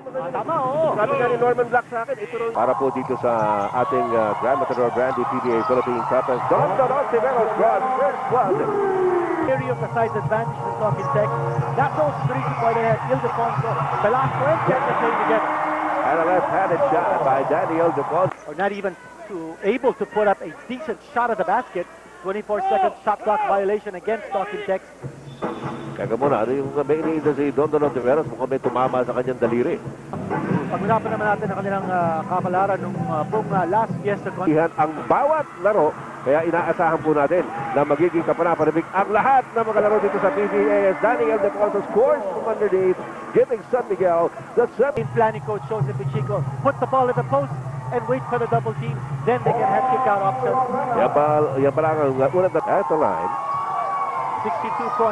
Tama, oo. Sabi nga ni Norman Black sa akin, ito rin. Para po dito sa ating Grand Matador Brandy PBA Philippine Cup. Don Tiveros draws first blood. Area of the size advantage in Talking Tech. That's also the reason why they had Ildefonso, Velasco, and Kenta playing together. And a left-handed shot by Daniel Ildefonso. Or not even able to put up a decent shot at the basket. 24-second shot clock violation against Talking Tech. Kaya muna, ano yung may iniisa si Don Tiveros? Mukhang may tumama sa kanyang daliri. Pag-usapan naman natin ang kanilang kapalaran nung pong last Fiesta Ihan ang bawat laro, kaya inaasahan po natin na magiging kapanapanabik ang lahat ng mga laro dito sa PBA as Daniel Ildefonso scores from underneath, giving San Miguel the seven. Planning coach Joseph Pichico put the ball at the post and wait for the double team. Then they can have kick-out option. Yan pa lang ang unang at the line. 62.9%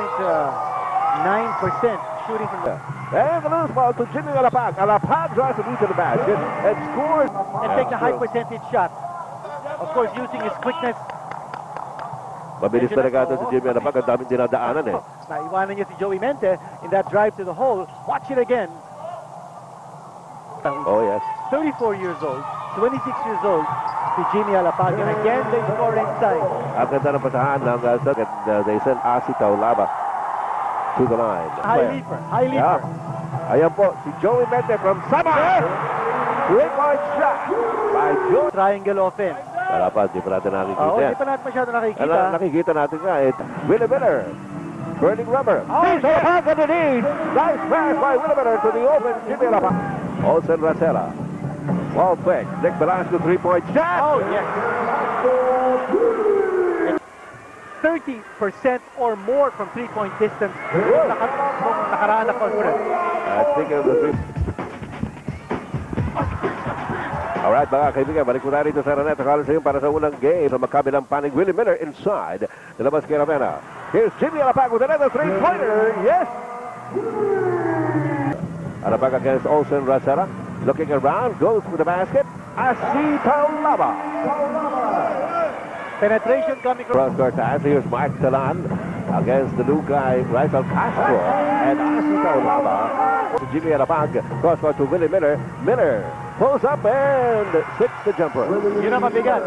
shooting from there. And the loose ball to Jimmy Alapag. Alapag drives the lead to the basket and scores. And takes a high percentage shot. Of course, using his quickness. Mabilis talaga ito si Jimmy Alapag. Ang daming dinadaanan eh. Naiwanan niya si Joey Mente in that drive to the hole. Watch it again. Oh yes. 34 years old, 26 years old, si Jimmy Alapag. And again, they score inside. Ang ganda ng pasahan ng second. They send Asi Taulaba to the line. High leaper, high leaper. Yeah. Ayan po, si Joey Mente from Samar. 3-point shot by Joey. Triangle offense. Wala pa, di pa natin nakikita. Oo, di pa natin masyado nakikita. Nakikita natin nga, Willie Miller. Burning rubber. Oh, Alapag underneath. Nice pass by Willie Miller to the open Jimmy Alapag. Olsen Racela. Ball fake. Nick Velasco 3-point shot. Oh, yes. 30% or more from 3-point distance. Nakaraan na conference. Speaking of the three. Alright mga kaibigan, balik mo na rito sa Araneta Coliseum para sa unang game sa magkabilang panig. Willie Miller inside. Nilabas kay Ravena. Here's Jimmy Alapag with another three-pointer. Yes! Alapag against Olsen Racela. Looking around, goes for the basket. Asi Taulaba. Penetration coming from Cross-court pass. Here's Mark Talan against the new guy, Raisel Castro. And Asi Taulaba. Jimmy Alapag. Cross-court to Willie Miller. Miller pulls up and sits the jumper. Yun ang mabigat.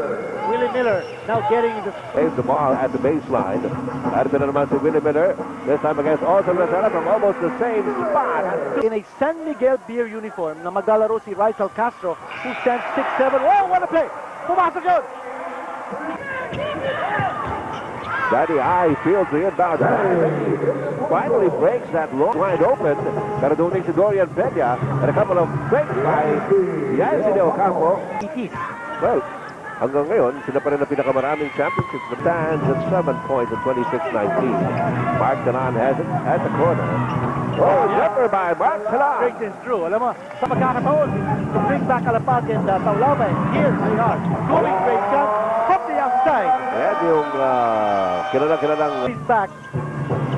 Willie Miller now getting the... Saves the ball at the baseline. At na naman si Willie Miller. This time against Olsen Racela from almost the same spot. In a San Miguel Beer uniform na maglalaro si Raisel Castro who stands 6'7". Oh, what a play! Pumasok yun! Daddy I fields the inbound. Finally breaks that long wide open. Pero doon si Dorian Peña and a couple of breaks by Yancy De Ocampo. Well, hanggang ngayon, sila pa rin ang pinakamaraming championships. Stands at 7 points at 26-19. Mark Talan has it at the corner. Oh, jumper by Mark Talan. Straight is true. Alam mo, sa magkakataon, to bring back Alapag and Taulaba. Here they are. Going straight shot from the outside. Ayan yung kilalang He's back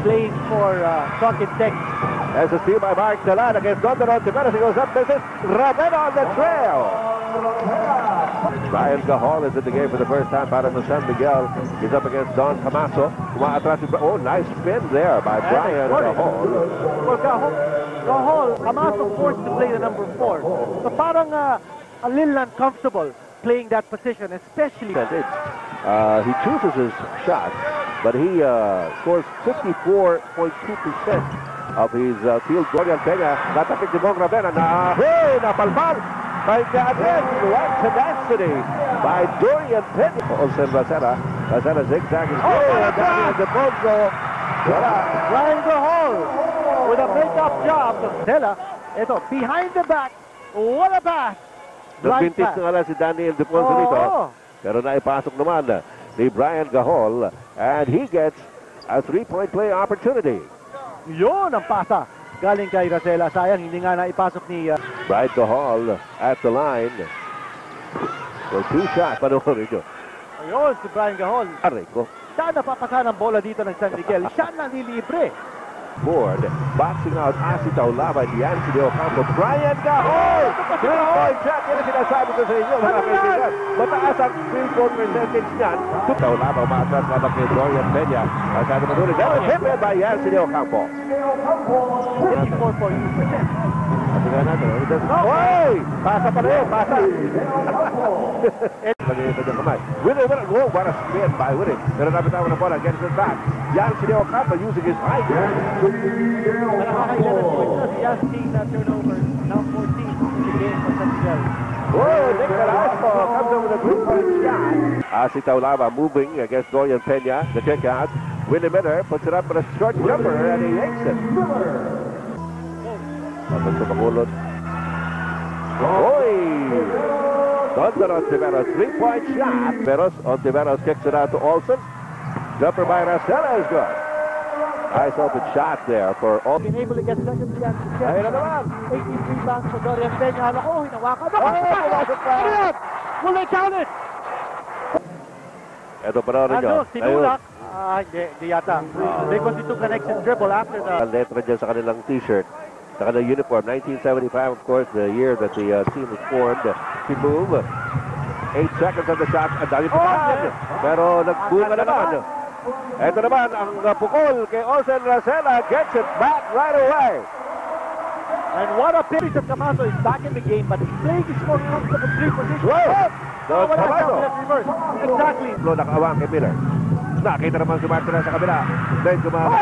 playing for Talking Tech. as a steal by Mark Talan against Don Tiveros. He goes up, misses. Ravena on the trail. Brian Gahol is in the game for the first time para sa San Miguel. He's up against Don Camaso. Oh, nice spin there by Brian Gahol. Well, Gahol, Camaso forced to play the number 4. So parang a little uncomfortable playing that position, especially... He chooses his shot, but he scores 54.2% of his field. Dorian Peña, natapik ni Bong Ravena. Napalpal by again. What tenacity by Dorian Peña. Olsen Racela. Racela zigzagging. Daniel Ildefonso. Brian Gahol with a breakup job. Racela, ito, behind the back. What a pass! Nagpintis na nga si Daniel Ildefonso dito. Pero naipasok naman ni Brian Gahol and he gets a 3-point play opportunity. Yun ang pasa. Galing kay Racela. Sayang, hindi nga naipasok ni... Brian Gahol at the line. For 2 shots. Panoorin nyo. Ayun, si Brian Gahol. Arico. Saan napapasa ng bola dito ng San Miguel? Siya na nilibre. Board. Boxing out Asi Taulaba and Yancy De Ocampo. Brian Gahol! 3-point shot. Yan ang sinasabi ko sa inyo, mga kaibigan. Mataas ang field goal percentage niyan. Taulaba umatras na kay Dorian Peña. Masyado manulit. That was hit by Yancy De Ocampo. 54.2%. Tingnan natin. Oy! Pasa pala yun, pasa. Nag-iipad yung kamay. Willie Miller. Whoa, what a spin by Willie. Pero napitawan ng bola against his back. Yancy De Ocampo using his height. Nakaka-11 points na si Yancy na turnover. Now 14 in the game for San Miguel. Whoa, Nick Velasco comes over with a three-point shot. Si Taulava moving against Dorian Peña. The kick out. Willie Miller puts it up with a short jumper and he yanks it. Tapos sa Bacolod. Oy! Donde Ontiveros, three-point shot. Veros, Ontiveros kicks it out to Olsen. Jumper by Racela is good. Nice open shot there for Olsen. Been able to get second chance to check. Ayun na naman. 83 rebounds for Dorian Peña. Hala ko, hinawakan. Pumasok pa. Ano yan? Will they count it? Ito pa rin nyo. Ano, sinulak? Hindi yata. They constitute the next dribble after the... Ang letra dyan sa kanilang t-shirt. Sa kanilang uniform. 1975, of course, the year that the team was formed. Si Move. 8 seconds on the shot. Ang dami pa. Pero nagbunga naman. Ito naman ang pukol kay Olsen Racela. Gets it back right away. And what a pity that Camaso is back in the game, but he's playing his more comfortable three position. Wow! Oh, wala Camaso. siya, reverse. Exactly. Nakawang kay Miller. Nakita naman si Martinez sa kabila. Then kumama.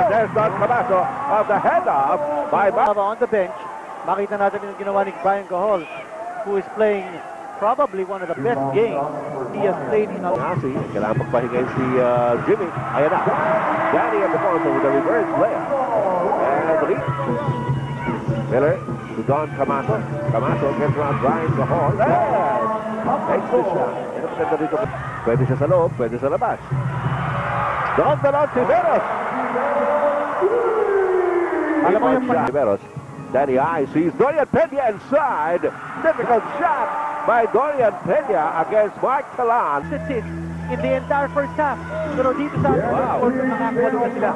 There's Don Camaso of the head-off by On the bench, makita natin yung ginawa ni Brian Gahol, who is playing probably one of the best games he has played in a... Nasi, kailangan magpahingayin si Jimmy. Ayan na. Danny at the ball with a reverse play. And Miller to Don Camaso. Camaso gets around Brian Gahol. Takes the shot. Pwede siya sa loob, pwede sa labas. Don Tiveros. Alam mo yung Tiveros. Danny I sees Dorian Peña inside. Difficult shot by Dorian Peña against Mark Talan. In the entire first half. Pero dito sa nakakuha sila.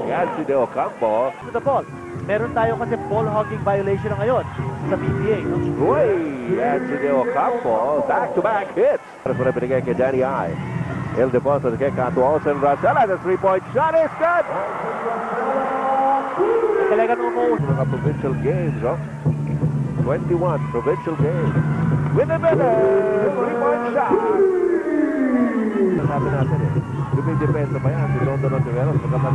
Yancy De Ocampo. To the ball. Meron tayo kasi ball hogging violation na ngayon sa PBA. No? Uy! Yancy De Ocampo. Back-to-back hits. Para sa binigay kay Danny I. He'll deposit the kick out to Olsen Racela. The three-point shot is good! Talagang umuusap. Mga provincial games, no? 21 provincial games. Win a minute! Three-point shot! Sabi natin eh. Luming depensa pa yan. Si Don Tiveros. Pagkaman,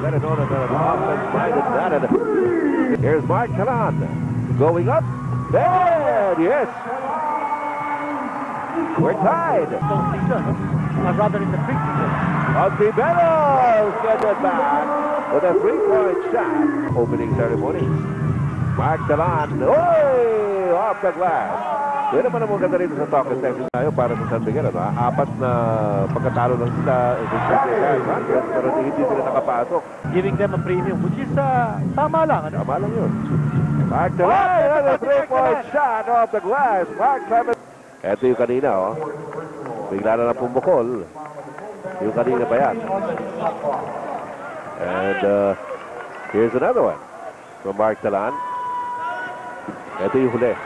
let it know that an offense-minded man. Here's Mark Talan. Going up. There! Yes! We're tied. Postseason. Rather in the preseason. Ontiveros gets it back with a three-point shot. Opening ceremony. Mark Talan. Oy! Off the glass. Yan naman ang maganda rito sa talk and text tayo para sa San Miguel. Ano? 4 na pagkatalo lang sila pero hindi sila nakapasok. Giving them a premium, which is tama lang. Ano? Tama lang yun. Mark Talan, another three-point shot off the glass. Mark Talan. Ito yung kanina, oh. Bigla na pumukol. Yung kanina pa yan. And here's another one from Mark Talan. Ito yung huli.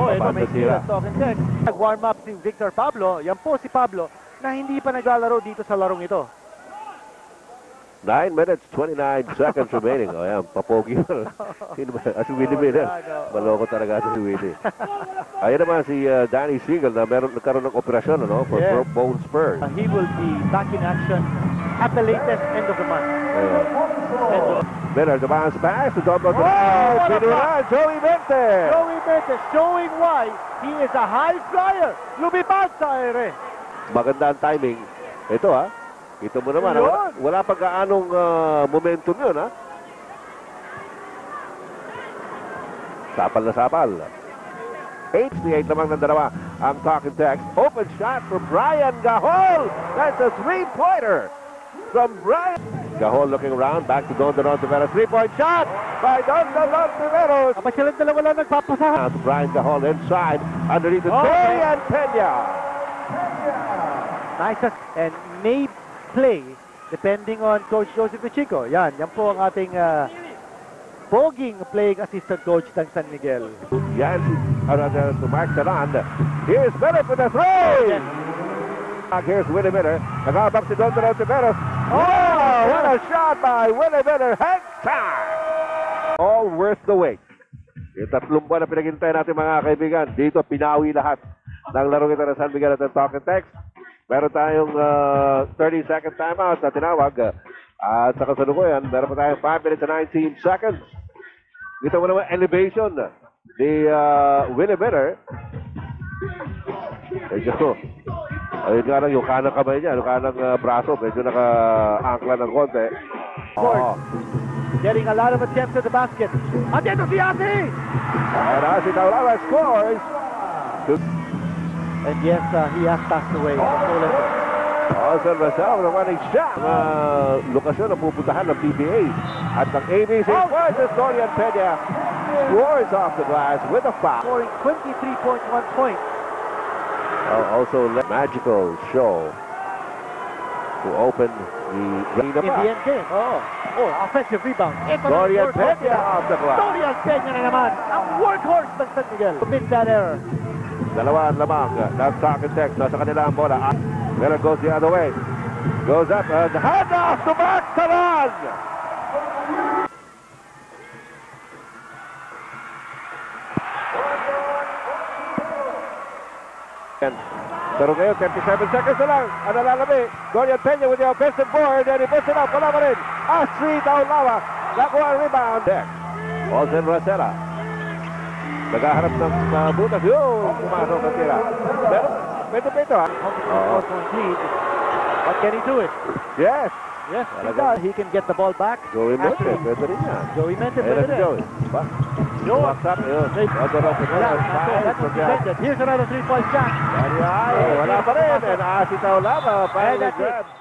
Ito may sila talk and text. Nag-warm up si Victor Pablo. Yan po si Pablo na hindi pa naglalaro dito sa larong ito. 9 minutes, 29 seconds remaining. O yan, papogi mo. Sino ba? Si Willie Miller. Maloko talaga si Willie. Ayan naman si Danny Siegel na nagkaroon ng operasyon for broke bone spurs. He will be back in action at the latest end of the month. Miller, the bounce pass to Don Tiveros. Joey Vente. Joey Vente showing why he is a high flyer. Lumipad sa ere. Maganda ang timing. Ito Ito mo naman, wala pa gaanong momentum yun, Sapal na sapal. 8-8 lamang ng dalawa ang talk and text. Open shot for Brian Gahol. That's a three-pointer from Brian. Gahol looking around, back to Don Tiveros. Three-point shot by Don Tiveros. Aba silang dalawa lang nagpapasahan. Now to Brian Gahol inside, underneath the Dorian Peña. Nice and may play depending on Coach Joseph Chico. Yan po ang ating poging playing assistant coach ng San Miguel. Yan, to Mark Talan. Here's Miller for the throw. Here's Willie Miller. Nagabak si Don Tiveros. Oh, what a shot by Willie Miller. Hang time. All worth the wait. Yung 3 buwan na pinaghintay natin mga kaibigan, dito pinawi lahat ng larong ito ng San Miguel at ng Talk and Text. Meron tayong 30-second timeout na tinawag. At sa kasalukuyan, meron pa tayong 5 minutes and 19 seconds. Dito mo naman elevation ni Willie Miller. Medyo, ayun nga lang yung kanang kamay niya, yung kanang braso, medyo naka-angkla ng konti. Getting a lot of attempts at the basket. Atento si Ate! And Asi Taulawa scores. And yes, he has passed away. Jose Rizal naman ay siya ang lokasyon na pupuntahan ng PBA. At ng ABC versus Dorian Peña scores off the glass with a foul. Scoring 23.1 points. Also, magical show to open the In the end game. Offensive rebound. Dorian Peña off the glass. Dorian Peña na naman. Ang workhorse ng San Miguel. Commit that error. Dalawa ang lamang ng Talk and Text. Nasa kanila ang bola. Miller goes the other way. Goes up and hand off to Max Taran. Pero ngayon, 37 seconds na lang. Ang nalalami. Dorian Peña with the offensive board and he puts it up. Wala pa rin. Asi Taulawa. Nakuha ang rebound. Olsen Rosera. Naghaharap ng butas. Yun! Pumasok ang tira. Pero, pito ha. Lead. But can he do it? Yes. Yes, he does. He can get the ball back. Joey Mente. Pwede rin yan. Joey Mente, Ayan pwede si rin. Joey. Ba? Walks up. Yun. Other off the Wala, corner. that was defended. Here's another 3-point shot. Wala pa rin. And Asi Taulawa. And Finally that's it. grabs.